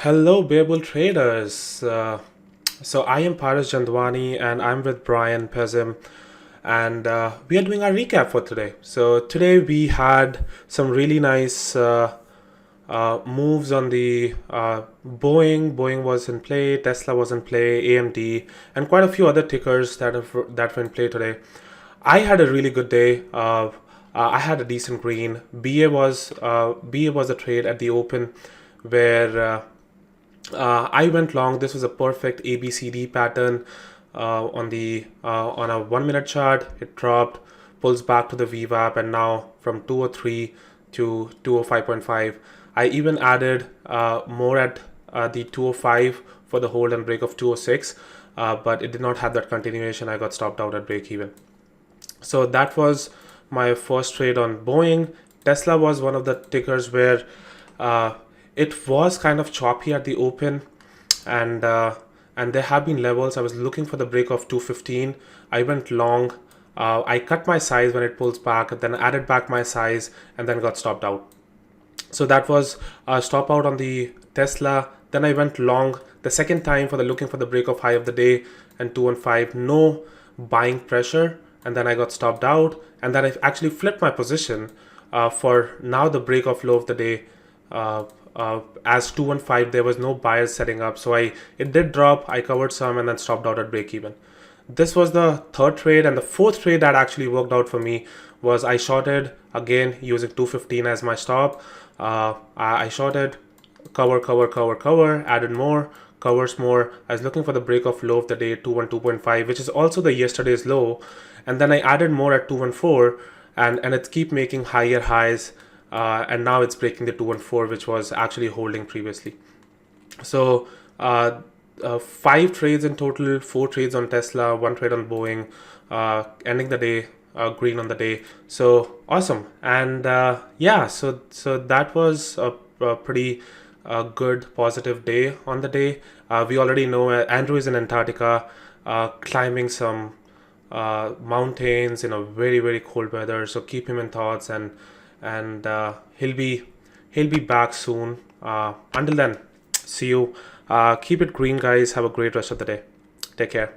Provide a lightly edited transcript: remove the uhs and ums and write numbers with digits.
Hello, Bearbull traders. So I am Paras Jandwani and I'm with Brian Pezim, and we are doing our recap for today. So today we had some really nice moves on the Boeing. Boeing was in play, Tesla was in play, AMD, and quite a few other tickers that were in play today. I had a really good day. I had a decent green. BA was a trade at the open where I went long. This was a perfect ABCD pattern on a 1 minute chart. It dropped, pulls back to the VWAP, and now from 203 to 205.5. I even added more at the 205 for the hold and break of 206, but it did not have that continuation. I got stopped out at break even. So that was my first trade on Boeing. Tesla was one of the tickers where uh, it was kind of choppy at the open, and there have been levels. I was looking for the break of 215. I went long. I cut my size when it pulls back, then added back my size, and then got stopped out. So that was a stop out on the Tesla. Then I went long the second time for the looking for the break of high of the day and 215. No buying pressure, and then I got stopped out. And then I actually flipped my position for now the break of low of the day. As 215, there was no buyers setting up, so it did drop. I covered some and then stopped out at break even. This was the third trade, and the fourth trade that actually worked out for me was I shorted again using 215 as my stop. I shorted, cover, added more, covers more. I was looking for the break of low of the day, 212.5, which is also the yesterday's low, and then I added more at 214, and it keep making higher highs, and now it's breaking the 214, which was actually holding previously. So five trades in total, four trades on Tesla, one trade on Boeing, ending the day green on the day. So awesome. And yeah, so that was a pretty good positive day on the day. We already know Andrew is in Antarctica, climbing some mountains in a very cold weather. So keep him in thoughts, and he'll be back soon. Until then, see you. Keep it green, guys. Have a great rest of the day. Take care.